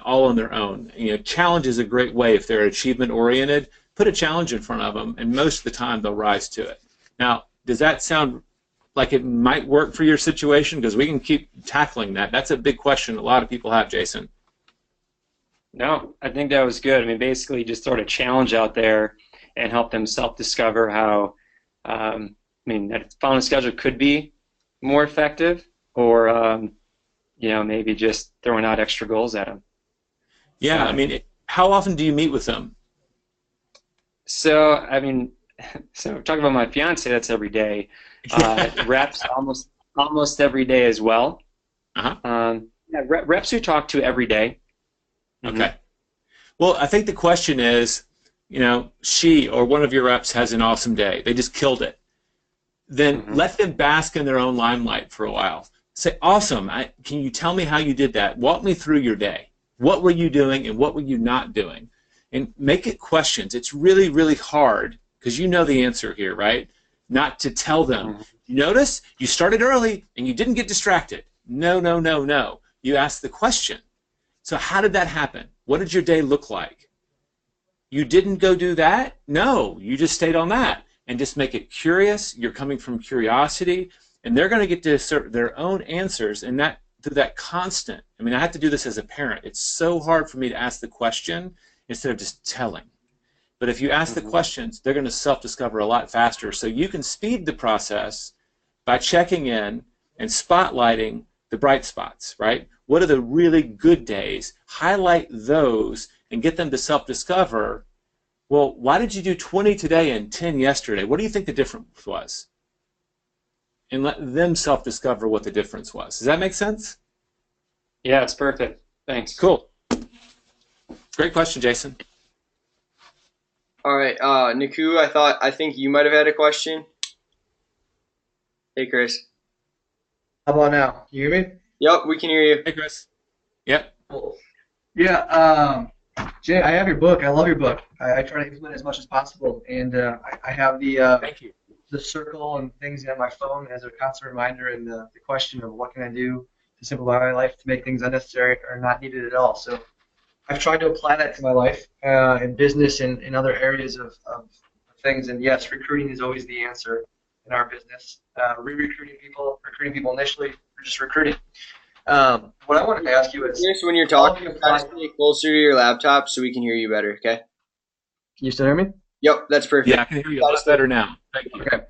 [SPEAKER 2] all on their own? Challenge is a great way if they're achievement-oriented. Put a challenge in front of them, and most of the time they'll rise to it. Now, does that sound like it might work for your situation? Because we can keep tackling that. That's a big question a lot of people have, Jason.
[SPEAKER 3] No, I think that was good. I mean, basically just sort of challenge out there and help them self-discover how, that following a schedule could be more effective, or, maybe just throwing out extra goals at them.
[SPEAKER 2] Yeah, how often do you meet with them?
[SPEAKER 3] So talking about my fiance, that's every day. Reps almost every day as well.
[SPEAKER 2] Uh-huh.
[SPEAKER 3] Reps we talk to every day.
[SPEAKER 2] Okay. Mm-hmm. Well, I think the question is, she or one of your reps has an awesome day. They just killed it. Then let them bask in their own limelight for a while. Say, awesome. Can you tell me how you did that? Walk me through your day. What were you doing and what were you not doing? And make it questions. It's really, really hard, because you know the answer here, right? Not to tell them. You notice you started early and you didn't get distracted. No, no, no, no. You asked the question. So how did that happen? What did your day look like? You didn't go do that? No, you just stayed on that. And just make it curious. You're coming from curiosity, and they're going to get to assert their own answers, and that through that constant. I have to do this as a parent. It's so hard for me to ask the question instead of just telling. But if you ask the questions, they're going to self-discover a lot faster. So you can speed the process by checking in and spotlighting the bright spots, right? What are the really good days? Highlight those and get them to self-discover, well, why did you do 20 today and 10 yesterday? What do you think the difference was? And let them self-discover what the difference was. Does that make sense?
[SPEAKER 3] Yeah, it's perfect. Thanks.
[SPEAKER 2] Cool. Great question, Jason.
[SPEAKER 1] All right, Niku, I think you might have had a question. Hey, Chris.
[SPEAKER 4] How about now? You hear me?
[SPEAKER 1] Yep, we can hear you.
[SPEAKER 2] Hey, Chris. Yep.
[SPEAKER 4] Cool. Yeah, Jay, I have your book. I love your book. I try to implement as much as possible, and I have
[SPEAKER 2] Thank you.
[SPEAKER 4] the circle and things on my phone as a constant reminder, and the question of what can I do to simplify my life to make things unnecessary or not needed at all. So I've tried to apply that to my life in business and in other areas of things. And yes, recruiting is always the answer in our business. Recruiting people initially, or just recruiting. What I wanted to ask you is,
[SPEAKER 1] Chris, when you're talking, try to stay closer to your laptop so we can hear you better, okay?
[SPEAKER 4] Can you still hear me?
[SPEAKER 1] Yep, that's perfect.
[SPEAKER 2] Yeah, I can hear you a lot better now. Thank you.
[SPEAKER 4] Okay.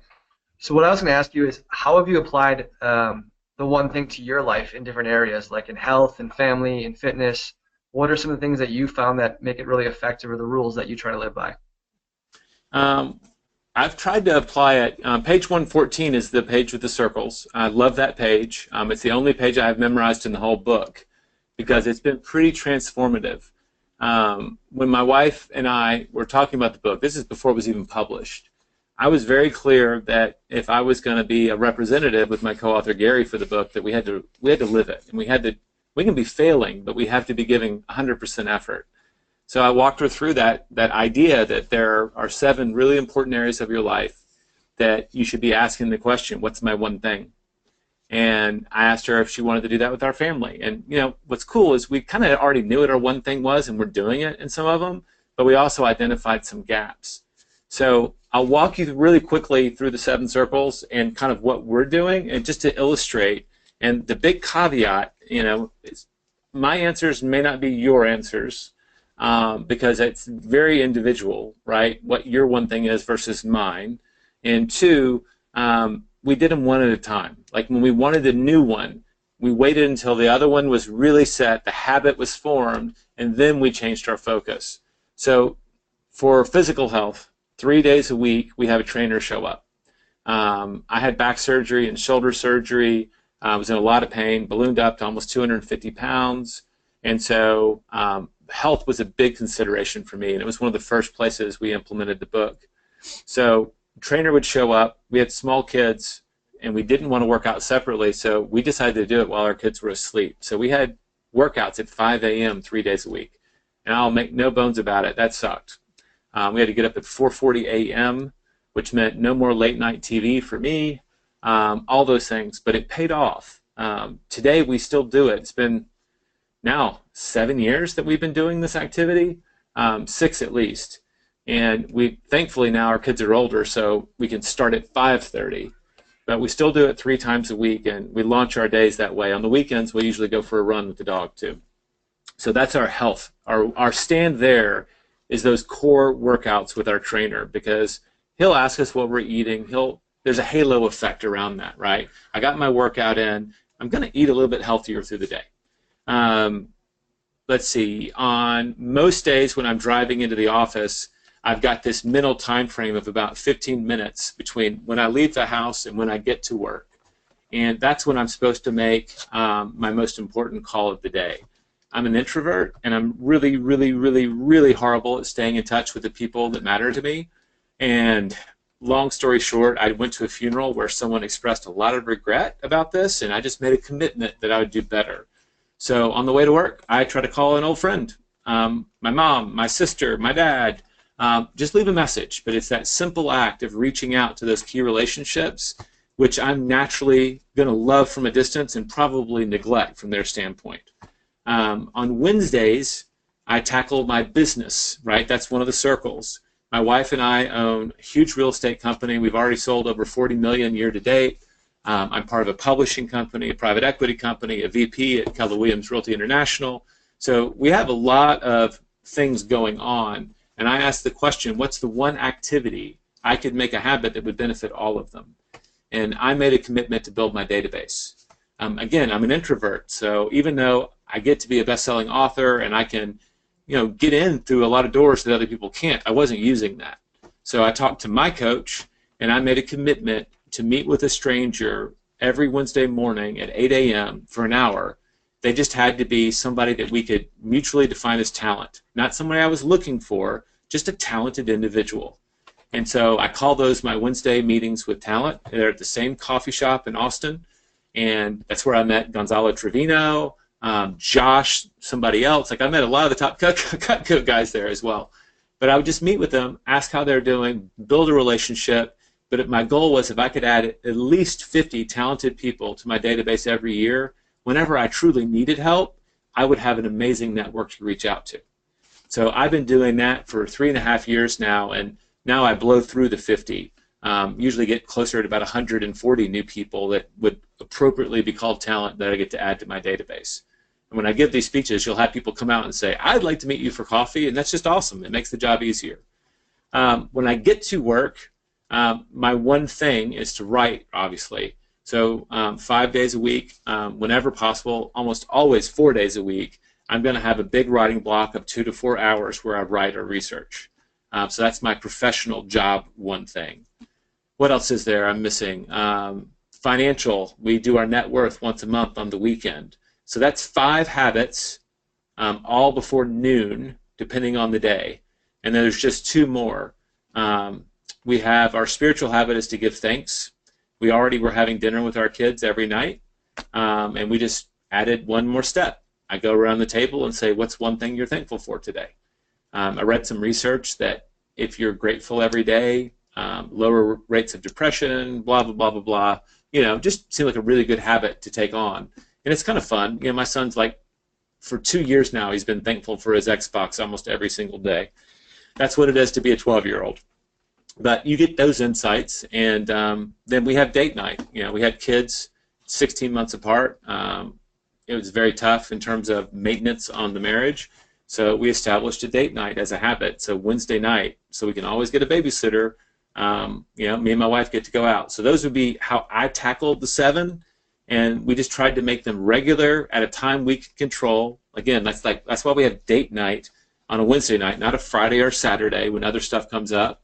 [SPEAKER 4] So what I was going to ask you is, how have you applied the one thing to your life in different areas, like in health and family and fitness? What are some of the things that you found that make it really effective, or the rules that you try to live by?
[SPEAKER 2] I've tried to apply it. Page 114 is the page with the circles. I love that page. It's the only page I have memorized in the whole book because it's been pretty transformative. When my wife and I were talking about the book, this is before it was even published, I was very clear that if I was going to be a representative with my co-author Gary for the book, that we had to live it, and we can be failing, but we have to be giving 100% effort. So I walked her through that idea that there are 7 really important areas of your life that you should be asking the question, what's my one thing? And I asked her if she wanted to do that with our family. And, what's cool is we kind of already knew what our one thing was, and we're doing it in some of them, but we also identified some gaps. So I'll walk you really quickly through the 7 circles and kind of what we're doing, and just to illustrate. And the big caveat, is my answers may not be your answers, because it's very individual, right? What your one thing is versus mine. And 2, we did them one at a time. Like when we wanted a new one, we waited until the other one was really set, the habit was formed, and then we changed our focus. So for physical health, 3 days a week, we have a trainer show up. I had back surgery and shoulder surgery. I was in a lot of pain, ballooned up to almost 250 pounds. And so health was a big consideration for me, and it was one of the first places we implemented the book. So trainer would show up. We had small kids, and we didn't want to work out separately, so we decided to do it while our kids were asleep. So we had workouts at 5 a.m. 3 days a week. And I'll make no bones about it, that sucked. We had to get up at 4:40 a.m., which meant no more late night TV for me, all those things, but it paid off. Today we still do it. It's been now 7 years that we've been doing this activity, 6 at least. And we thankfully now our kids are older, so we can start at 5:30. But we still do it 3 times a week, and we launch our days that way. On the weekends, we usually go for a run with the dog too. So that's our health. Our stand there is those core workouts with our trainer, because he'll ask us what we're eating. There's a halo effect around that, right? I got my workout in. I'm going to eat a little bit healthier through the day. Let's see. On most days when I'm driving into the office, I've got this mental time frame of about 15 minutes between when I leave the house and when I get to work. And that's when I'm supposed to make my most important call of the day. I'm an introvert, and I'm really, really, really, really horrible at staying in touch with the people that matter to me. And long story short, I went to a funeral where someone expressed a lot of regret about this, and I just made a commitment that I would do better. So on the way to work, I try to call an old friend, my mom, my sister, my dad. Just leave a message, but it's that simple act of reaching out to those key relationships, which I'm naturally going to love from a distance and probably neglect from their standpoint. On Wednesdays, I tackle my business, right? That's one of the circles. My wife and I own a huge real estate company. We've already sold over $40 million year to date. I'm part of a publishing company, a private equity company, a VP at Keller Williams Realty International. So we have a lot of things going on. And I asked the question, what's the one activity I could make a habit that would benefit all of them? And I made a commitment to build my database. Again, I'm an introvert, so even though I get to be a best-selling author and I can, get in through a lot of doors that other people can't, I wasn't using that. So I talked to my coach, and I made a commitment to meet with a stranger every Wednesday morning at 8 a.m. for an hour. They just had to be somebody that we could mutually define as talent. Not somebody I was looking for, just a talented individual. And so I call those my Wednesday meetings with talent. They're at the same coffee shop in Austin. And that's where I met Gonzalo Trevino, Josh, somebody else. Like I met a lot of the top Cutco guys there as well. But I would just meet with them, ask how they're doing, build a relationship. But my goal was if I could add at least 50 talented people to my database every year, whenever I truly needed help, I would have an amazing network to reach out to. So I've been doing that for 3.5 years now, and now I blow through the 50. Usually get closer to about 140 new people that would appropriately be called talent that I get to add to my database. And when I give these speeches, you'll have people come out and say, I'd like to meet you for coffee, and that's just awesome. It makes the job easier. When I get to work, my one thing is to write, obviously. So 5 days a week, whenever possible, almost always 4 days a week, I'm going to have a big writing block of 2 to 4 hours where I write or research. So that's my professional job one thing. What else is there I'm missing? Financial, we do our net worth once a month on the weekend. So that's 5 habits, all before noon, depending on the day. And then there's just 2 more. We have our spiritual habit is to give thanks. We already were having dinner with our kids every night, and we just added one more step. I go around the table and say, what's one thing you're thankful for today? I read some research that if you're grateful every day, lower rates of depression, blah, blah, blah, blah, blah. Just seemed like a really good habit to take on. And it's kind of fun. My son's like, for 2 years now, he's been thankful for his Xbox almost every single day. That's what it is to be a 12-year-old. But you get those insights, and then we have date night. We had kids 16 months apart. It was very tough in terms of maintenance on the marriage. So we established a date night as a habit. So Wednesday night, so we can always get a babysitter. Me and my wife get to go out. So those would be how I tackled the 7, and we just tried to make them regular at a time we could control. Again, that's why we have date night on a Wednesday night, not a Friday or Saturday when other stuff comes up.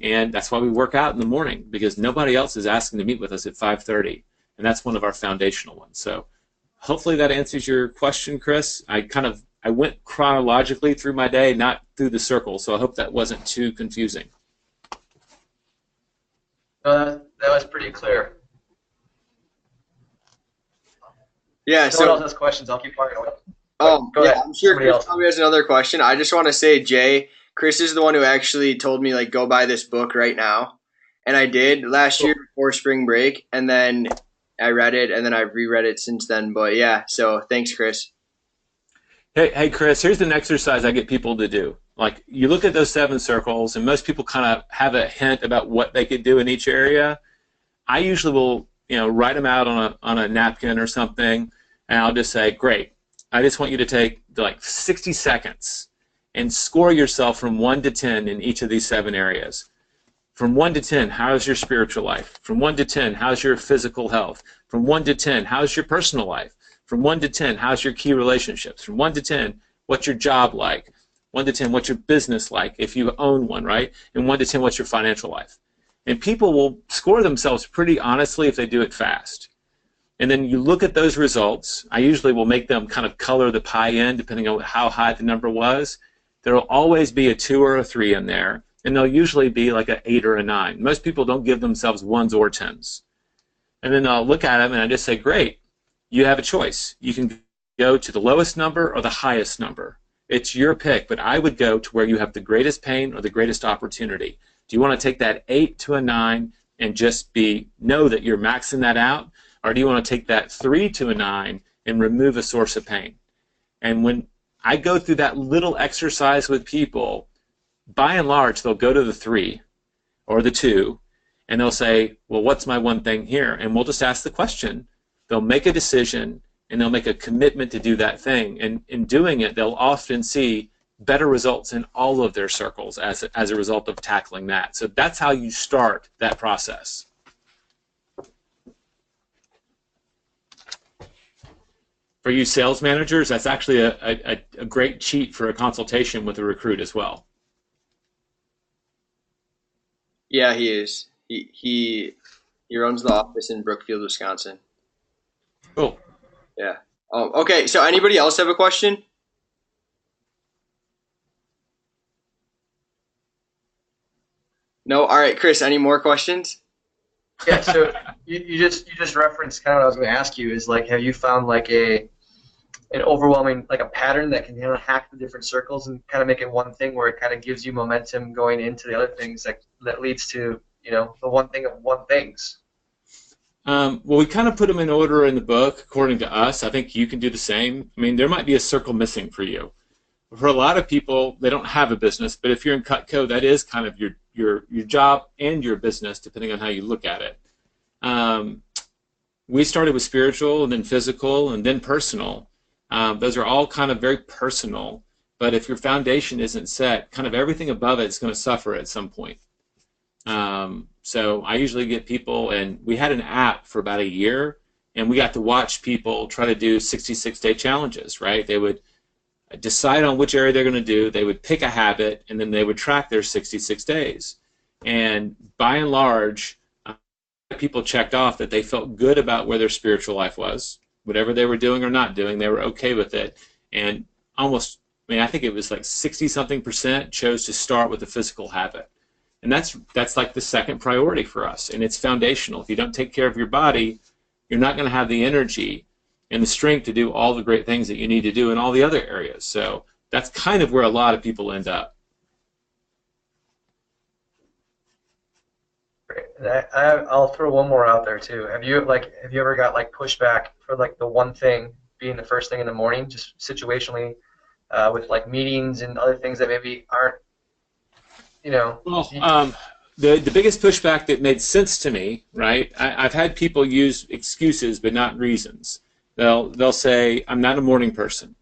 [SPEAKER 2] And that's why we work out in the morning, because nobody else is asking to meet with us at 5:30, and that's one of our foundational ones. So hopefully that answers your question, Chris. I went chronologically through my day, not through the circle, so I hope that wasn't too confusing.
[SPEAKER 4] That was pretty clear.
[SPEAKER 1] Yeah.
[SPEAKER 4] If no one else has questions, I'll keep firing away. Go
[SPEAKER 1] Yeah,
[SPEAKER 4] ahead.
[SPEAKER 1] I'm sure
[SPEAKER 4] Somebody
[SPEAKER 1] Chris
[SPEAKER 4] else.
[SPEAKER 1] probably has another question. I just want to say, Jay, Chris is the one who actually told me, like, go buy this book right now. And I did last year before spring break, and then I read it, and then I've reread it since then. But yeah, so thanks, Chris.
[SPEAKER 2] Hey, Chris, here's an exercise I get people to do. Like, you look at those 7 circles, and most people kind of have a hint about what they could do in each area. I usually will, write them out on a napkin or something, and I'll just say, great, I just want you to take like 60 seconds and score yourself from 1 to 10 in each of these 7 areas. From 1 to 10, how's your spiritual life? From 1 to 10, how's your physical health? From 1 to 10, how's your personal life? From 1 to 10, how's your key relationships? From 1 to 10, what's your job like? 1 to 10, what's your business like if you own one, right? And 1 to 10, what's your financial life? And people will score themselves pretty honestly if they do it fast. And then you look at those results. I usually will make them kind of color the pie in depending on how high the number was. There will always be a 2 or a 3 in there, and they'll usually be like an 8 or a 9. Most people don't give themselves 1s or 10s. And then I'll look at them and I just say, great, you have a choice. You can go to the lowest number or the highest number. It's your pick, but I would go to where you have the greatest pain or the greatest opportunity. Do you want to take that 8 to a 9 and just know that you're maxing that out, or do you want to take that 3 to a 9 and remove a source of pain? And when I go through that little exercise with people, by and large, they'll go to the 3 or the 2, and they'll say, well, what's my one thing here? And we'll just ask the question. They'll make a decision, and they'll make a commitment to do that thing. And in doing it, they'll often see better results in all of their circles as a result of tackling that. So that's how you start that process. For you sales managers, that's actually a great cheat for a consultation with a recruit as well.
[SPEAKER 1] Yeah, he is. He runs the office in Brookfield, Wisconsin.
[SPEAKER 2] Cool.
[SPEAKER 1] Yeah. Okay, so anybody else have a question? No? All right, Chris, any more questions?
[SPEAKER 4] Yeah, so you just referenced kind of what I was going to ask you is, like, have you found like an overwhelming, like, a pattern that can hack the different circles and kind of make it one thing where it kind of gives you momentum going into the other things that leads to, the one thing of one things?
[SPEAKER 2] Well, we kind of put them in order in the book according to us. I think you can do the same. I mean, there might be a circle missing for you. For a lot of people, they don't have a business, but if you're in Cutco, that is kind of your job and your business, depending on how you look at it. We started with spiritual, and then physical, and then personal. Those are all kind of very personal, but if your foundation isn't set, kind of everything above it is going to suffer at some point. So I usually get people, and we had an app for about a year, and we got to watch people try to do 66-day challenges, right? They would decide on which area they're going to do, they would pick a habit, and then they would track their 66 days. And by and large, people checked off that they felt good about where their spiritual life was. Whatever they were doing or not doing, they were okay with it. And almost, I think it was like 60-something% chose to start with a physical habit. And that's like the second priority for us, and it's foundational. If you don't take care of your body, you're not going to have the energy and the strength to do all the great things that you need to do in all the other areas. So that's kind of where a lot of people end up.
[SPEAKER 4] I'll throw one more out there too. Have you ever got like pushback for like the one thing being the first thing in the morning, just situationally, with like meetings and other things that maybe aren't, you know,
[SPEAKER 2] Well, the biggest pushback that made sense to me, right? I've had people use excuses but not reasons. They'll say I'm not a morning person,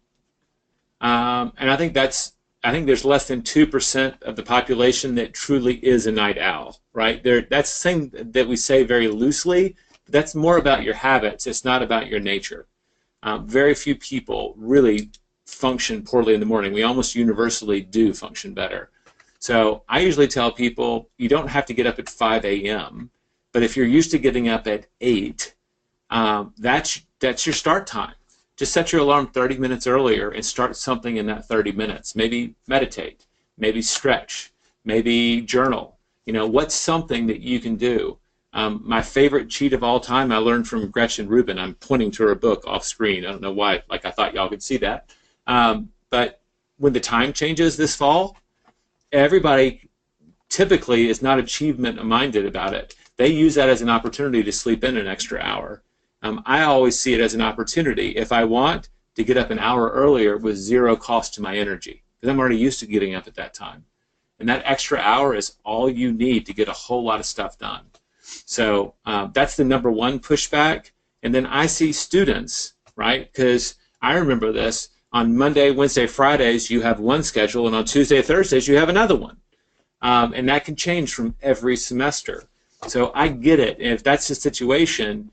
[SPEAKER 2] and I think there's less than 2% of the population that truly is a night owl, right? That's the thing that we say very loosely. But that's more about your habits. It's not about your nature. Very few people really function poorly in the morning. We almost universally do function better. So I usually tell people you don't have to get up at 5 a.m., but if you're used to getting up at 8, that's your start time. Just set your alarm 30 minutes earlier and start something in that 30 minutes. Maybe meditate, maybe stretch, maybe journal. What's something that you can do? My favorite cheat of all time I learned from Gretchen Rubin. I'm pointing to her book off screen. I don't know why, like I thought y'all could see that. But when the time changes this fall, everybody typically is not achievement minded about it. They use that as an opportunity to sleep in an extra hour. I always see it as an opportunity. If I want to get up an hour earlier with zero cost to my energy, because I'm already used to getting up at that time. And that extra hour is all you need to get a whole lot of stuff done. So that's the number one pushback. And then I see students, right? Because I remember this. On Monday, Wednesday, Fridays, you have one schedule, and on Tuesday, Thursdays, you have another one. And that can change from every semester. So I get it. And if that's the situation,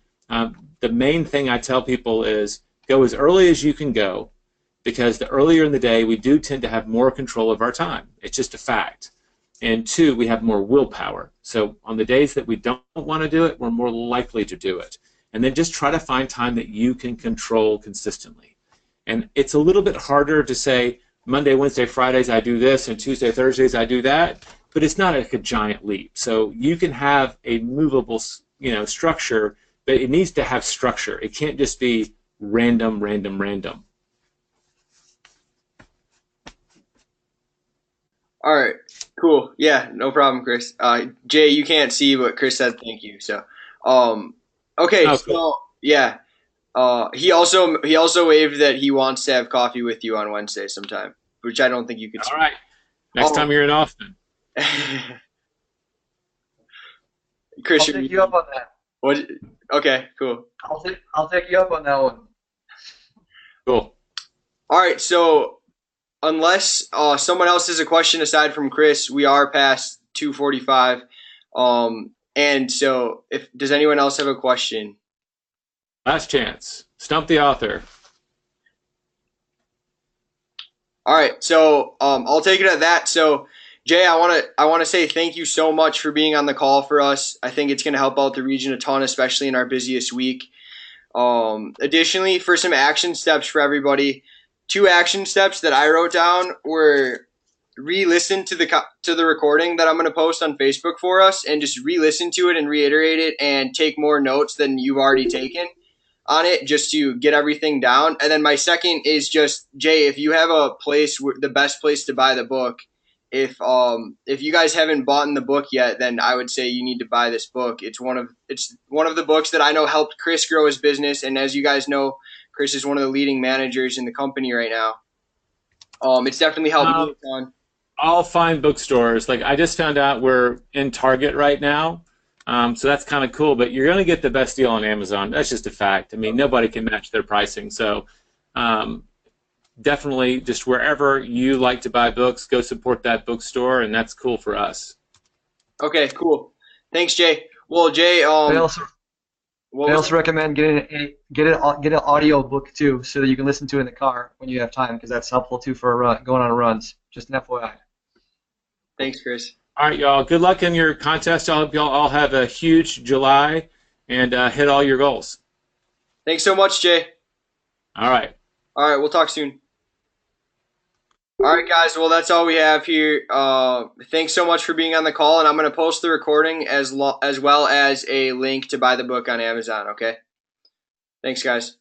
[SPEAKER 2] the main thing I tell people is go as early as you can go, because the earlier in the day, we do tend to have more control of our time. It's just a fact. And two, we have more willpower. So on the days that we don't want to do it, we're more likely to do it. And then just try to find time that you can control consistently. And it's a little bit harder to say Monday, Wednesday, Fridays I do this, and Tuesday, Thursdays I do that, but it's not like a giant leap. So you can have a movable, structure, but it needs to have structure. It can't just be random, random, random.
[SPEAKER 1] All right, cool. Yeah, no problem, Chris. Jay, you can't see what Chris said. Thank you. So, okay,
[SPEAKER 2] Oh, cool.
[SPEAKER 1] so yeah. He also waved that he wants to have coffee with you on Wednesday sometime, which I don't think you could
[SPEAKER 2] All
[SPEAKER 1] see.
[SPEAKER 2] right. Next time you're in Austin.
[SPEAKER 1] Chris,
[SPEAKER 4] I'll take you up on that.
[SPEAKER 1] what? Okay, cool.
[SPEAKER 4] I'll take you up on that one.
[SPEAKER 2] Cool.
[SPEAKER 1] All right, so unless someone else has a question aside from Chris, we are past 2:45. And so if does anyone else have a question?
[SPEAKER 2] Last chance. Stump the author.
[SPEAKER 1] All right, so I'll take it at that. So, Jay, I want to say thank you so much for being on the call for us. I think it's going to help out the region a ton, especially in our busiest week. Additionally, for some action steps for everybody, 2 action steps that I wrote down were re-listen to the recording that I'm going to post on Facebook for us, and just re-listen to it and reiterate it, and take more notes than you've already taken on it, just to get everything down. And then my second is just, Jay, if you have a place, the best place to buy the book, if you guys haven't bought the book yet, then I would say you need to buy this book. It's one of the books that I know helped Chris grow his business, and as you guys know, Chris is one of the leading managers in the company right now. It's definitely helped me a ton.
[SPEAKER 2] All fine bookstores. Like I just found out we're in Target right now. So that's kind of cool, but you're going to get the best deal on Amazon. That's just a fact. I mean, nobody can match their pricing. So definitely just wherever you like to buy books, go support that bookstore, and that's cool for us.
[SPEAKER 1] Okay, cool. Thanks, Jay. Well, Jay,
[SPEAKER 4] I also recommend get an audio book too, so that you can listen to it in the car when you have time, because that's helpful too for going on runs. Just an FYI.
[SPEAKER 1] Thanks, Chris.
[SPEAKER 2] All right, y'all. Good luck in your contest. I hope y'all all have a huge July and hit all your goals.
[SPEAKER 1] Thanks so much, Jay.
[SPEAKER 2] All right.
[SPEAKER 1] All right, we'll talk soon. All right, guys. Well, that's all we have here. Thanks so much for being on the call, and I'm going to post the recording as well as a link to buy the book on Amazon, okay? Thanks, guys.